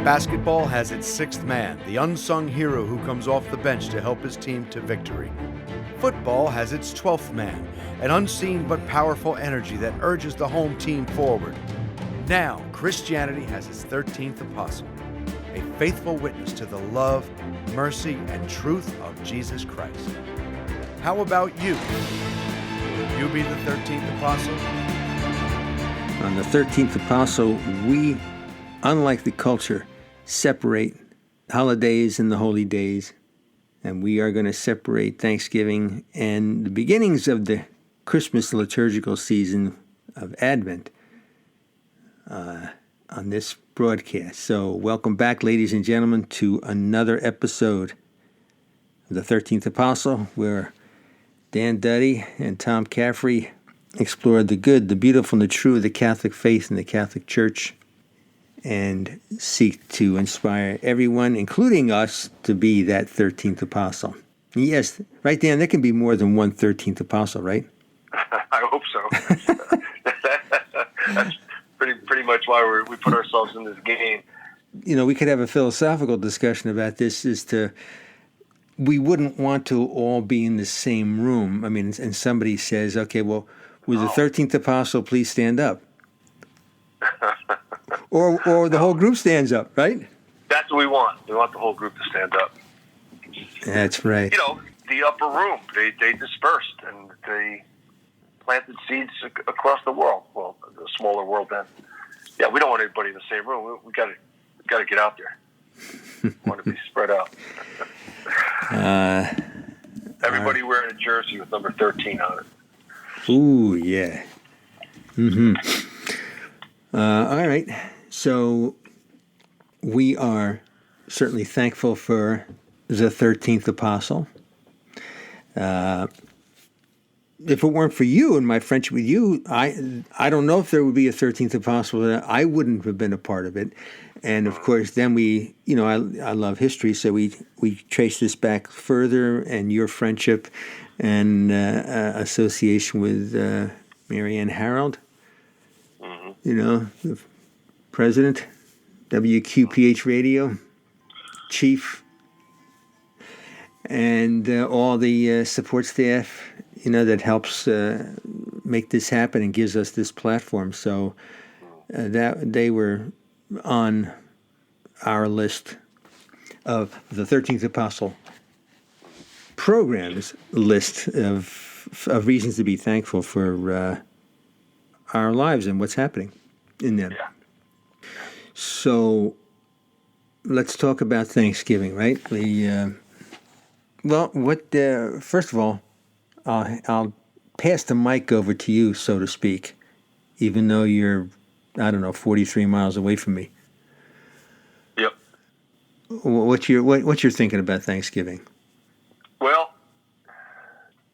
Basketball has its sixth man, the unsung hero who comes off the bench to help his team to victory. Football has its 12th man, an unseen but powerful energy that urges the home team forward. Now, Christianity has its 13th apostle, a faithful witness to the love, mercy, and truth of Jesus Christ. How about you? Will you be the 13th apostle? On the 13th apostle, we, unlike the culture, separate holidays and the holy days. And we are going to separate Thanksgiving and the beginnings of the Christmas liturgical season of Advent on this broadcast. So welcome back, ladies and gentlemen, to another episode of the 13th Apostle, where Dan Duddy and Tom Caffery explore the good, the beautiful, and the true of the Catholic faith and the Catholic Church, and seek to inspire everyone, including us, to be that 13th apostle. Yes, right, Dan, there can be more than one 13th apostle, right? I hope so. That's pretty much why we put ourselves in this game. You know, we could have a philosophical discussion about this we wouldn't want to all be in the same room. I mean, and somebody says, okay, well, will the 13th apostle please stand up? Or the whole group stands up, right? That's what we want. We want the whole group to stand up. That's right. You know, the upper room, they dispersed and they planted seeds across the world. Well, the smaller world then. Yeah, we don't want everybody in the same room. We got to get out there. We want to be spread out. Everybody wearing a jersey with number 13 on it. Ooh, yeah. Mm-hmm. All right. So we are certainly thankful for the 13th apostle. If it weren't for you and my friendship with you, I don't know if there would be a 13th apostle. I wouldn't have been a part of it. And of course, then I love history, so we trace this back further, and your friendship and association with Mary Ann Harold, you know, the president, WQPH radio, chief, and all the support staff, you know, that helps make this happen and gives us this platform. So that they were on our list of the 13th Apostle programs list of reasons to be thankful for our lives and what's happening in them. Yeah. So let's talk about Thanksgiving, right? First of all, I'll pass the mic over to you, so to speak, even though you're, 43 miles away from me. Yep. What's your thinking about Thanksgiving? Well,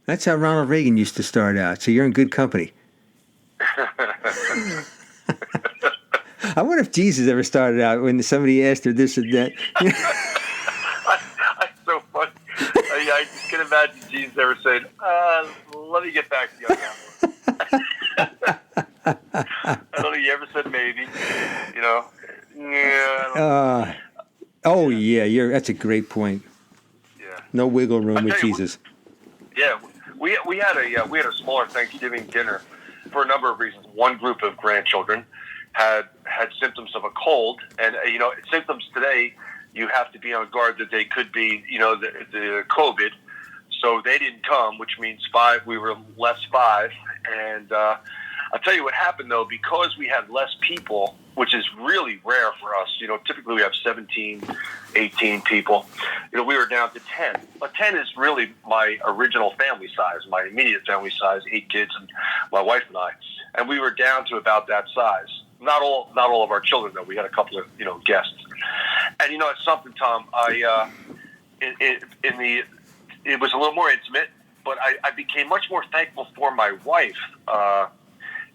that's how Ronald Reagan used to start out. So you're in good company. I wonder if Jesus ever started out when somebody asked her this or that. That's so funny. I can imagine Jesus ever saying, let me get back to you on that one. I don't think he ever said maybe, you know. Yeah. That's a great point. Yeah. No wiggle room with Jesus. We had a smaller Thanksgiving dinner for a number of reasons. One group of grandchildren had symptoms of a cold, and symptoms today, you have to be on guard that they could be, the COVID. So they didn't come, which means we were less 5. And I'll tell you what happened, though, because we had less people, which is really rare for us. Typically we have 17, 18 people. We were down to 10. But 10 is really my original family size, my immediate family size, 8 kids and my wife and I. And we were down to about that size. Not all of our children, though. We had a couple of, guests. And it's something, Tom. It was a little more intimate, but I became much more thankful for my wife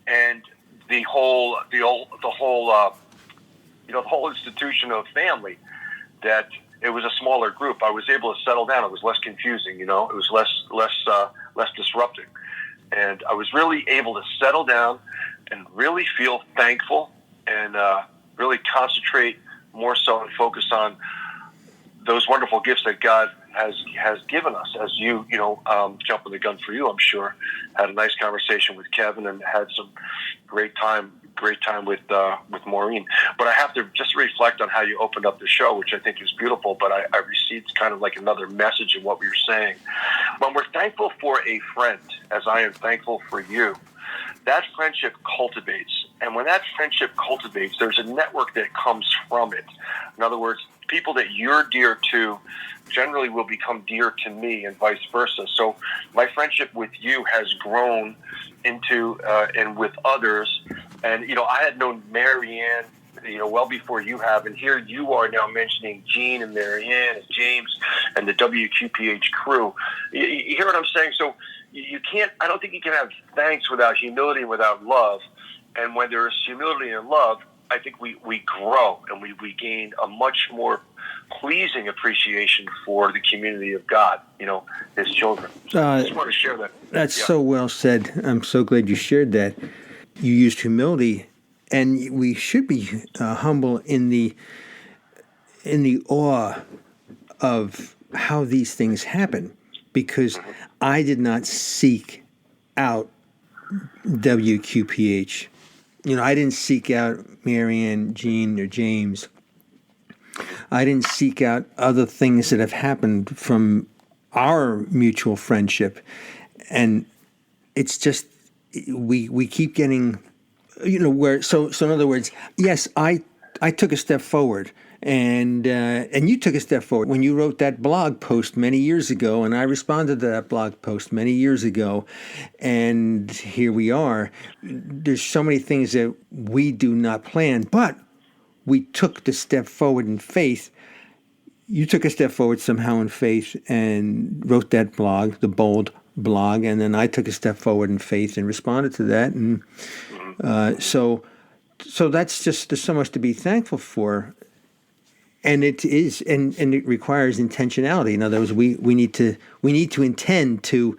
and the whole institution of family. That it was a smaller group. I was able to settle down. It was less confusing. It was less disrupting, and I was really able to settle down and really feel thankful and really concentrate more so and focus on those wonderful gifts that God has given us. As jumping the gun for you, I'm sure, had a nice conversation with Kevin and had some great time with Maureen. But I have to just reflect on how you opened up the show, which I think is beautiful. But I received kind of like another message in what we were saying. When we're thankful for a friend, as I am thankful for you, that friendship cultivates. And when that friendship cultivates, there's a network that comes from it. In other words, people that you're dear to generally will become dear to me, and vice versa. So my friendship with you has grown into and with others. And, I had known Marianne, well before you have. And here you are now mentioning Gene and Marianne and James and the WQPH crew. You hear what I'm saying? So you can't, I don't think you can have thanks without humility and without love. And when there's humility and love, I think we grow and we gain a much more pleasing appreciation for the community of God, his children. So I just want to share that. That's so well said. I'm so glad you shared that. You used humility, and we should be humble in the awe of how these things happen, because I did not seek out WQPH. I didn't seek out Marianne, Gene, or James. I didn't seek out other things that have happened from our mutual friendship. And it's just, we keep getting, so in other words, yes, I took a step forward. And you took a step forward when you wrote that blog post many years ago, and I responded to that blog post many years ago, and here we are. There's so many things that we do not plan, but we took the step forward in faith. You took a step forward somehow in faith and wrote that blog, the bold blog, and then I took a step forward in faith and responded to that, and so that's just, there's so much to be thankful for. And it is, and it requires intentionality. In other words, we need to intend to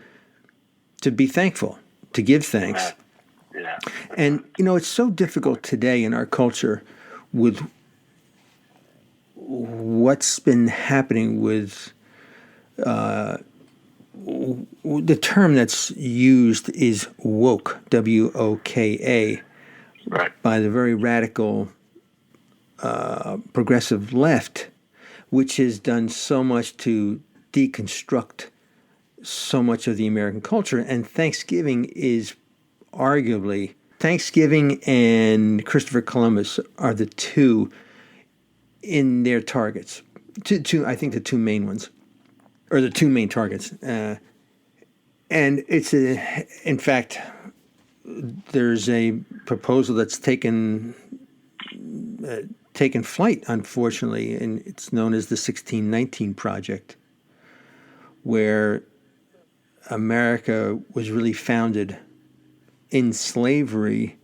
be thankful, to give thanks. Yeah. And it's so difficult today in our culture with what's been happening with the term that's used is woke, WOKA, right, by the very radical progressive left, which has done so much to deconstruct so much of the American culture. And Thanksgiving is arguably, Thanksgiving and Christopher Columbus are the two in their targets. I think the two main ones, or the two main targets. And it's in fact, there's a proposal that's taken flight, unfortunately, and it's known as the 1619 Project, where America was really founded in slavery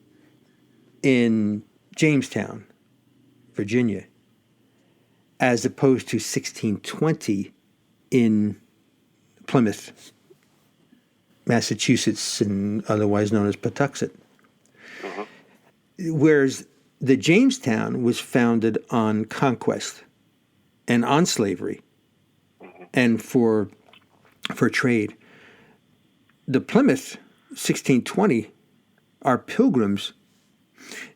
in Jamestown, Virginia, as opposed to 1620 in Plymouth, Massachusetts, and otherwise known as Patuxent. Whereas the Jamestown was founded on conquest and on slavery and for trade. The Plymouth 1620, our Pilgrims,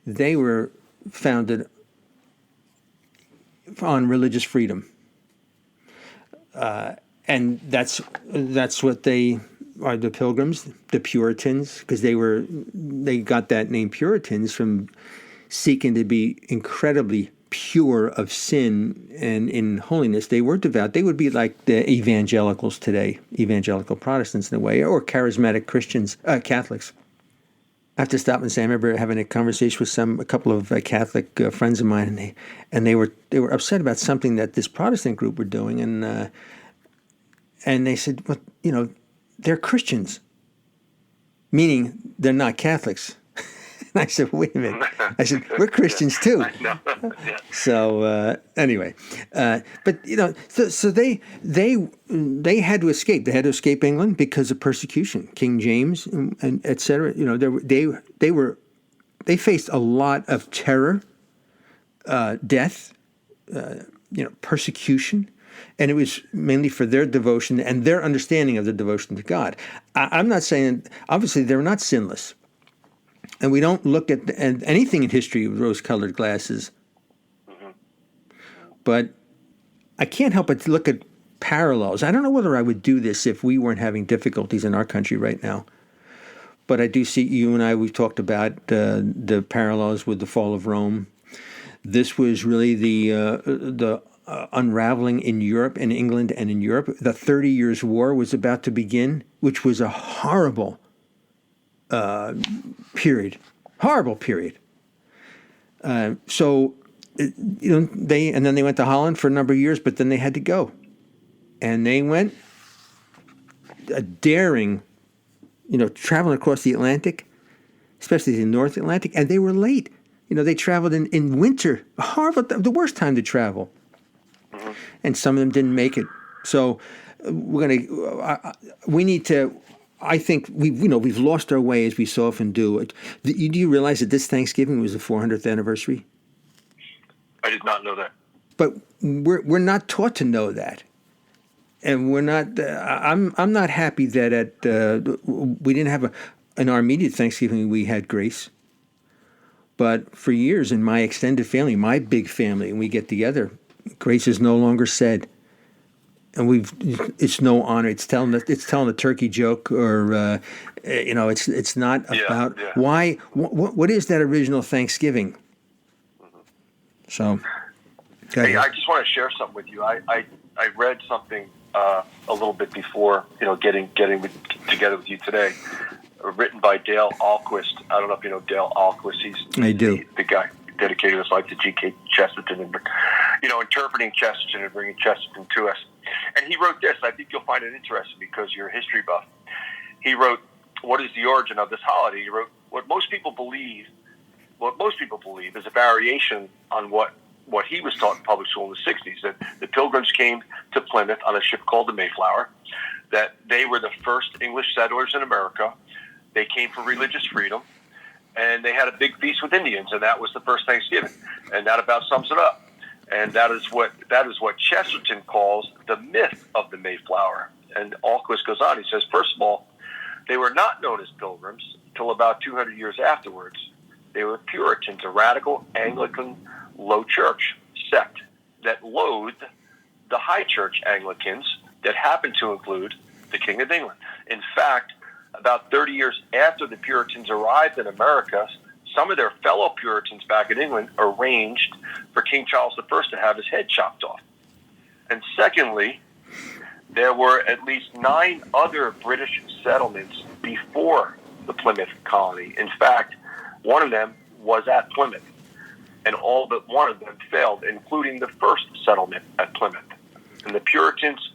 they were founded on religious freedom. And that's what they are, the Pilgrims, the Puritans, because they got that name Puritans from seeking to be incredibly pure of sin and in holiness. They were devout. They would be like the evangelicals today, evangelical Protestants in a way, or charismatic Christians, Catholics. I have to stop and say, I remember having a conversation with a couple of Catholic friends of mine, and they were upset about something that this Protestant group were doing, and they said, well, they're Christians, meaning they're not Catholics. And I said, wait a minute. I said, we're Christians too. Yeah. So anyway, but so they had to escape. They had to escape England because of persecution. King James and et cetera. They faced a lot of terror, death, persecution, and it was mainly for their devotion and their understanding of the devotion to God. I'm not saying, obviously, they're not sinless, and we don't look at anything in history with rose-colored glasses. But I can't help but look at parallels. I don't know whether I would do this if we weren't having difficulties in our country right now. But I do see you and I, we've talked about the parallels with the fall of Rome. This was really the unraveling in Europe, in England and in Europe. The 30 Years' War was about to begin, which was a horrible period. Horrible period. Then they went to Holland for a number of years, but then they had to go. And they went daring, traveling across the Atlantic, especially the North Atlantic, and they were late. They traveled in winter, horrible, the worst time to travel. And some of them didn't make it. So we need to, I think we've lost our way, as we so often do. Do you realize that this Thanksgiving was the 400th anniversary? I did not know that. But we're not taught to know that. And we're not. I'm not happy that we didn't have in our immediate Thanksgiving we had grace. But for years in my extended family, my big family, and we get together, grace is no longer said, and it's no honor. It's telling a turkey joke, or it's not about why. What is that original Thanksgiving? So, hey, I just want to share something with you. I read something a little bit before getting together with you today, written by Dale Ahlquist. I don't know if you know Dale Ahlquist. I do. The guy dedicated his life to G.K. Chesterton and interpreting Chesterton and bringing Chesterton to us. And he wrote this. I think you'll find it interesting because you're a history buff. He wrote, "What is the origin of this holiday?" He wrote, What most people believe is a variation on what he was taught in public school in the 60s, that the Pilgrims came to Plymouth on a ship called the Mayflower, that they were the first English settlers in America. They came for religious freedom, and they had a big feast with Indians, and that was the first Thanksgiving. And that about sums it up. And that is what Chesterton calls the myth of the Mayflower. And Ahlquist goes on. He says, first of all, they were not known as Pilgrims until about 200 years afterwards. They were Puritans, a radical Anglican low church sect that loathed the high church Anglicans that happened to include the King of England. In fact, about 30 years after the Puritans arrived in America, some of their fellow Puritans back in England arranged for King Charles I to have his head chopped off. And secondly, there were at least 9 other British settlements before the Plymouth colony. In fact, one of them was at Plymouth, and all but one of them failed, including the first settlement at Plymouth. And the Puritans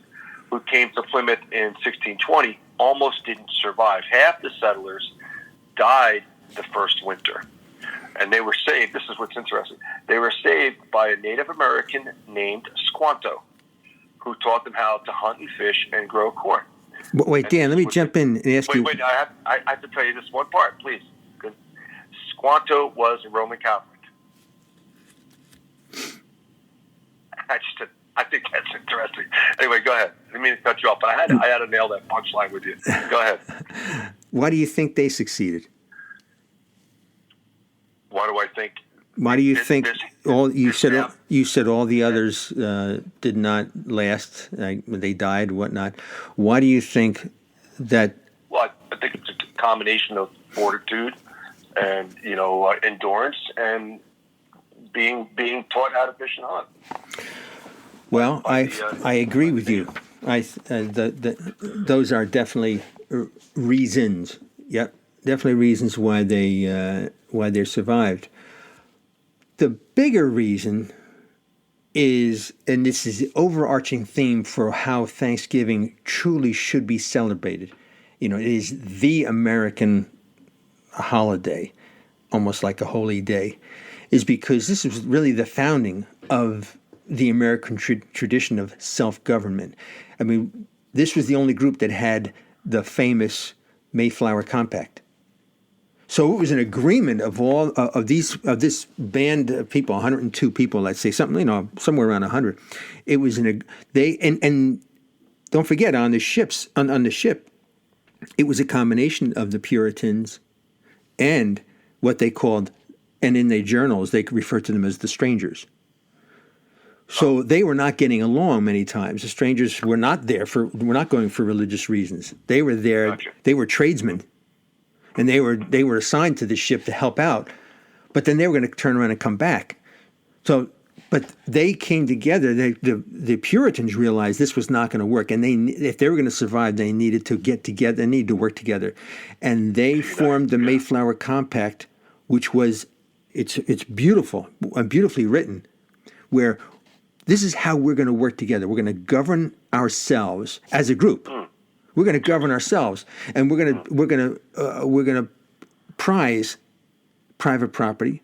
who came to Plymouth in 1620 almost didn't survive. Half the settlers died the first winter, and they were saved. This is what's interesting. They were saved by a Native American named Squanto, who taught them how to hunt and fish and grow corn. Wait, Dan, let me jump in and ask you. Wait, I have to tell you this one part, please. Squanto was a Roman Catholic. I think that's interesting. Anyway, go ahead. I didn't mean to cut you off, but I had to nail that punchline with you. Go ahead. Why do you think they succeeded? Why do I think? Why do you think you said all the others did not last? They died, whatnot. Why do you think that? Well, I think it's a combination of fortitude and endurance and being taught how to fish and hunt. Well, I agree with you. Those are definitely reasons. Yep, definitely reasons why they survived. The bigger reason is, and this is the overarching theme for how Thanksgiving truly should be celebrated. It is the American holiday, almost like a holy day, is because this was really the founding of the American tradition of self-government. I mean, this was the only group that had the famous Mayflower Compact. So it was an agreement of all of this band of people, 102 people, let's say, something, somewhere around 100. It was and don't forget, on the ship, it was a combination of the Puritans and what they called, and in their journals they referred to them as the strangers. So they were not getting along many times. The strangers were not going for religious reasons. They were there. Gotcha. They were tradesmen. And they were assigned to the ship to help out, but then they were going to turn around and come back. So, but they came together. The Puritans realized this was not going to work, and if they were going to survive, they needed to get together. They needed to work together, and they formed the Mayflower Compact, which was it's beautiful and beautifully written, where this is how we're going to work together. We're going to govern ourselves as a group. We're going to govern ourselves, and we're going to prize private property,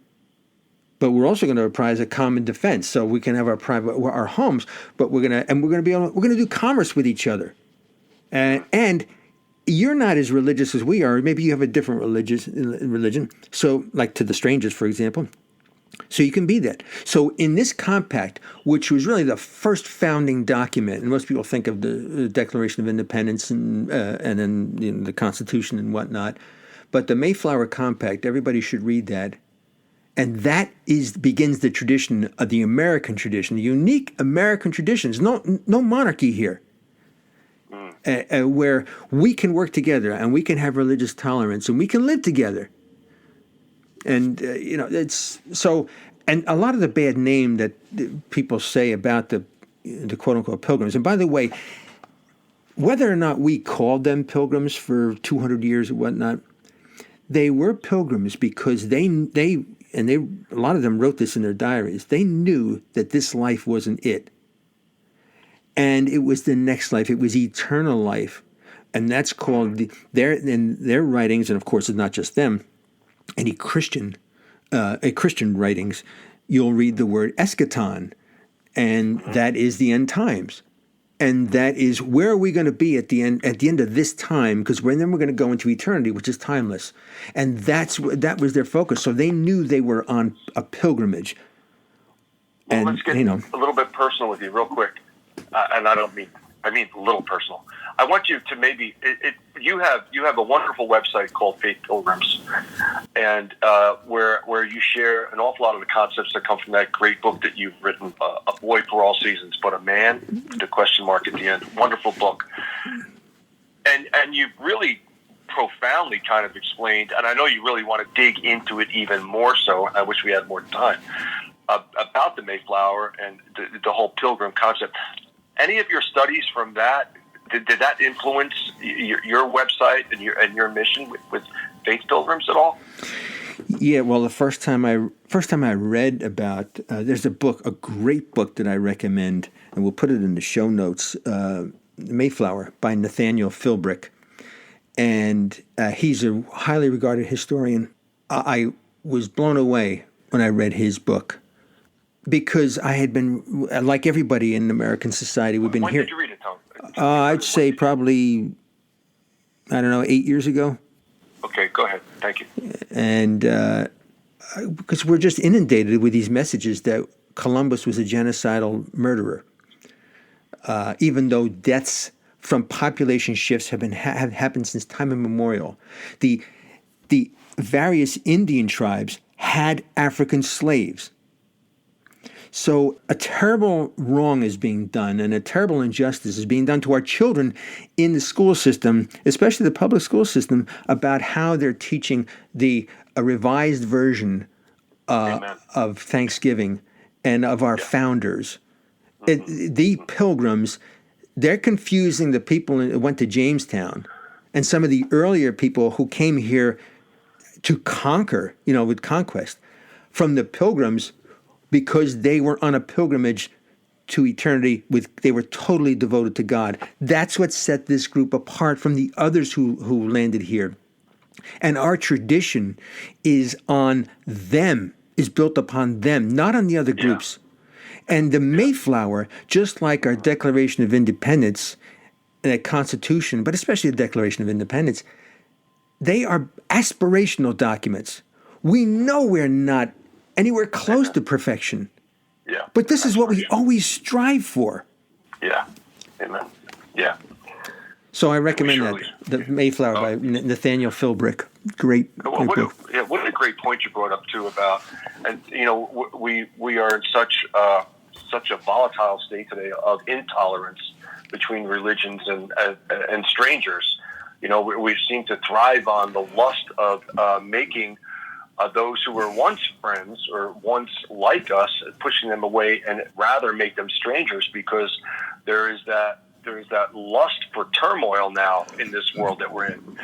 but we're also going to prize a common defense. So we can have our homes, but we're going to do commerce with each other, and you're not as religious as we are. Maybe you have a different religion. So, like to the strangers, for example. So you can be that. So in this compact, which was really the first founding document, and most people think of the Declaration of Independence and then the Constitution and whatnot, but the Mayflower Compact, everybody should read that, and that begins the tradition of the American tradition, the unique American traditions. No monarchy here, where we can work together and we can have religious tolerance and we can live together. And, it's so, and a lot of the bad name that people say about the quote unquote pilgrims, and by the way, whether or not we called them pilgrims for 200 years or whatnot, they were pilgrims because a lot of them wrote this in their diaries. They knew that this life wasn't it. And it was the next life. It was eternal life. And that's called their writings, and of course it's not just them. Any Christian writings, you'll read the word eschaton, and that is the end times, and that is where are we going to be at the end of this time? Because then we're going to go into eternity, which is timeless, and that was their focus. So they knew they were on a pilgrimage. Well, and let's get a little bit personal with you, real quick, and I mean a little personal. I want you to maybe you have a wonderful website called Faith Pilgrims, and where you share an awful lot of the concepts that come from that great book that you've written, A Boy for All Seasons, but a man, the question mark at the end. Wonderful book, and you've really profoundly kind of explained, and I know you really want to dig into it even more so. I wish we had more time about the Mayflower and the whole pilgrim concept. Any of your studies from that? Did that influence your website and your mission with Faith Pilgrims at all? Yeah, well, the first time I read about there's a great book that I recommend, and we'll put it in the show notes. Mayflower by Nathaniel Philbrick, and he's a highly regarded historian. I was blown away when I read his book because I had been, like everybody in American society, we've been When here. did you read it, Tom? I'd say probably, 8 years ago. Okay, go ahead. Thank you. And because we're just inundated with these messages that Columbus was a genocidal murderer, even though deaths from population shifts have happened since time immemorial. The various Indian tribes had African slaves. So a terrible wrong is being done, and a terrible injustice is being done to our children in the school system, especially the public school system, about how they're teaching a revised version of Thanksgiving and of our founders. The Pilgrims, they're confusing the people who went to Jamestown and some of the earlier people who came here to conquer, with conquest, from the Pilgrims, because they were on a pilgrimage to eternity. They were totally devoted to God. That's what set this group apart from the others who landed here. And our tradition is on them, is built upon them, not on the other groups. And the Mayflower, just like our Declaration of Independence and a Constitution, but especially the Declaration of Independence, they are aspirational documents. We know we're not anywhere close to perfection. Yeah. But this is what we always strive for. Yeah. Amen. Yeah. So I recommend that, The Mayflower by Nathaniel Philbrick. Great book. What a great point you brought up too about, and we are in such a volatile state today of intolerance between religions and strangers. We seem to thrive on the lust of making those who were once friends or once like us, pushing them away and rather make them strangers, because there is that lust for turmoil now in this world that we're in.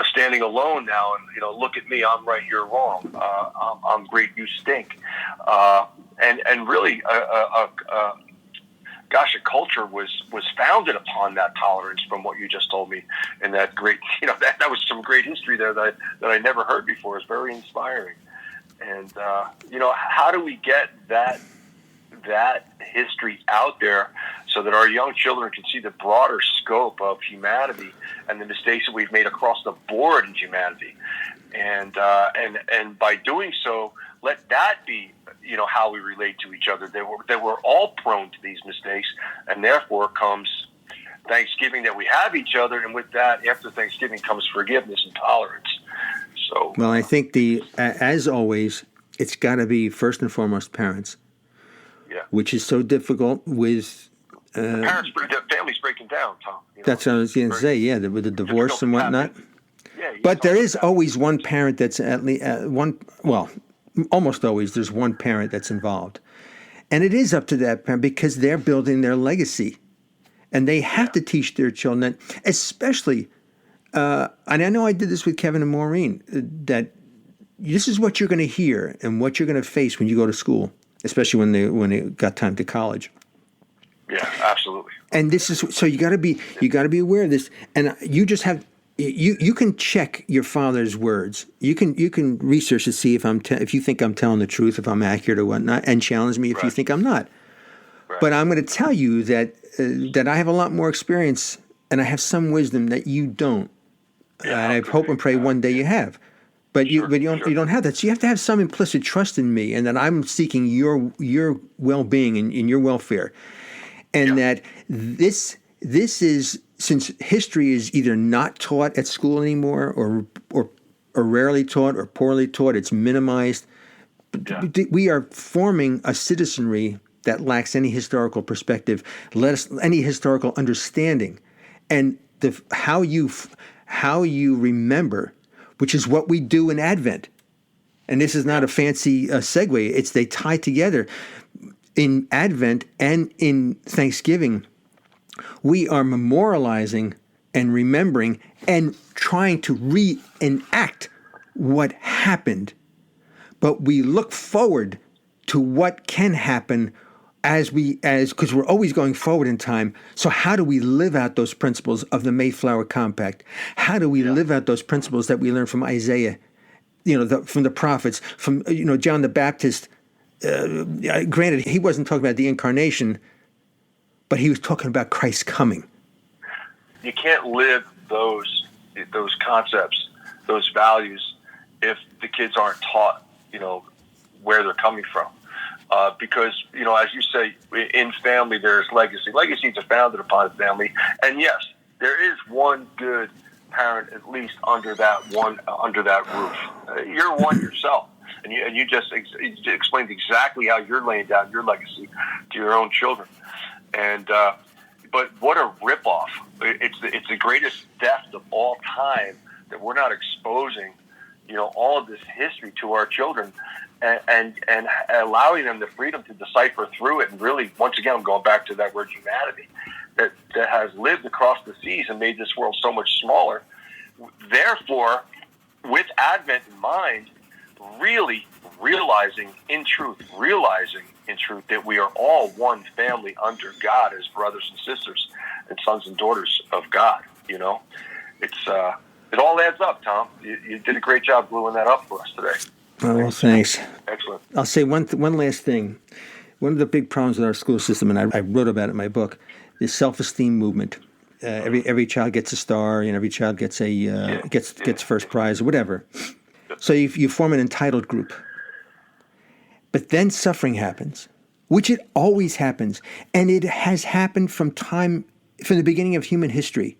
Standing alone now, and look at me, I'm right, you're wrong. I'm great, you stink. And really, a culture was founded upon that tolerance, from what you just told me, and that great, that was some great history there that I never heard before. It's very inspiring. And how do we get that history out there so that our young children can see the broader scope of humanity and the mistakes that we've made across the board in humanity, and by doing so, let that be how we relate to each other. That we're all prone to these mistakes, and therefore comes Thanksgiving, that we have each other, and with that, after Thanksgiving comes forgiveness and tolerance. So, well, I think as always, it's got to be first and foremost parents. Yeah. Which is so difficult with the families breaking down, Tom. That's what I was going to say. Yeah, with the divorce and whatnot. Yeah, but there is always one parent that's at least almost always there's one parent that's involved, and it is up to that parent, because they're building their legacy, and they have to teach their children that, especially. And I know I did this with Kevin and Maureen. That this is what you're going to hear and what you're going to face when you go to school. Especially when they got time to college. Yeah, absolutely. And this is so you got to be aware of this. And you just have you can check your father's words. You can research to see if you think I'm telling the truth, if I'm accurate or whatnot, and challenge me if you think I'm not. Right. But I'm going to tell you that I have a lot more experience and I have some wisdom that you don't. Yeah, and I hope and pray one day you have. But you don't have that. So you have to have some implicit trust in me, and that I'm seeking your well-being and your welfare, and that this is, since history is either not taught at school anymore, or rarely taught, or poorly taught. It's minimized. Yeah. We are forming a citizenry that lacks any historical perspective, any historical understanding, and how you remember. Which is what we do in Advent. And this is not a fancy segue. They tie together. In Advent and in Thanksgiving, we are memorializing and remembering and trying to reenact what happened. But we look forward to what can happen because we're always going forward in time. So how do we live out those principles of the Mayflower Compact? How do we live out those principles that we learned from Isaiah, from the prophets, from John the Baptist? Granted, he wasn't talking about the incarnation, but he was talking about Christ's coming. You can't live those concepts, those values, if the kids aren't taught, where they're coming from. Because, as you say, in family, there's legacy. Legacies are founded upon family. And yes, there is one good parent, at least under that roof. You're one yourself. And you just explained exactly how you're laying down your legacy to your own children. And, but what a ripoff. It's the greatest theft of all time that we're not exposing, all of this history to our children. And allowing them the freedom to decipher through it, and really, once again, I'm going back to that word humanity, that has lived across the seas and made this world so much smaller. Therefore, with Advent in mind, really realizing in truth that we are all one family under God as brothers and sisters and sons and daughters of God. It's it all adds up, Tom. You did a great job gluing that up for us today. Well, thanks. Excellent. I'll say one last thing. One of the big problems with our school system, and I wrote about it in my book, is self-esteem movement. every child gets a star, and every child gets gets first prize or whatever. So you form an entitled group. But then suffering happens, which it always happens, and it has happened from the beginning of human history.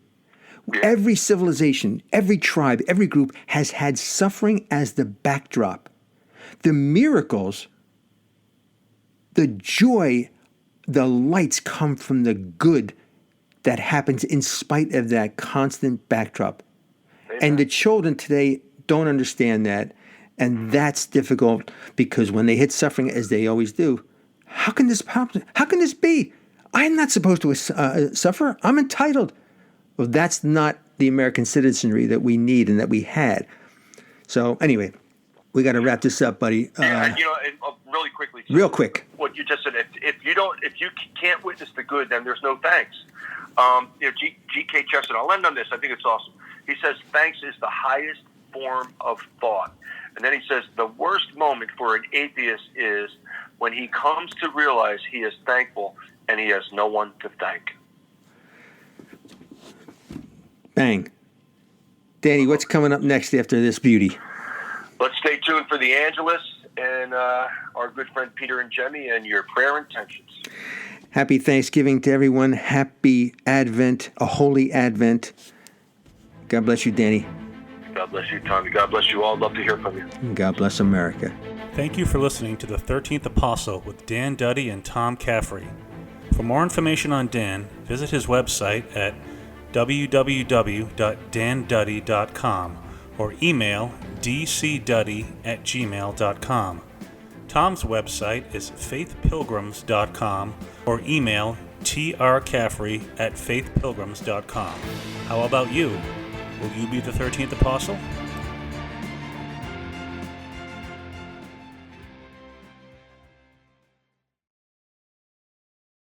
Every civilization, every tribe, every group has had suffering as the backdrop. The miracles, the joy, the lights come from the good that happens in spite of that constant backdrop. Amen. And the children today don't understand that, and that's difficult because when they hit suffering, as they always do, how can this happen? How can this be? I'm not supposed to suffer. I'm entitled. Well, that's not the American citizenry that we need and that we had. So anyway, we got to wrap this up, buddy. Really quickly. Real quick. What you just said. If you can't witness the good, then there's no thanks. G.K. Chesterton. I'll end on this. I think it's awesome. He says thanks is the highest form of thought, and then he says the worst moment for an atheist is when he comes to realize he is thankful and he has no one to thank. Bang. Danny, what's coming up next after this beauty? Let's stay tuned for the Angelus and our good friend Peter and Jemmy and your prayer intentions. Happy Thanksgiving to everyone. Happy Advent, a holy Advent. God bless you, Danny. God bless you, Tommy. God bless you all. Love to hear from you. And God bless America. Thank you for listening to the 13th Apostle with Dan Duddy and Tom Caffery. For more information on Dan, visit his website at www.danduddy.com or email dcduddy@gmail.com. Tom's website is faithpilgrims.com or email trcaffery@faithpilgrims.com. How about you? Will you be the 13th Apostle?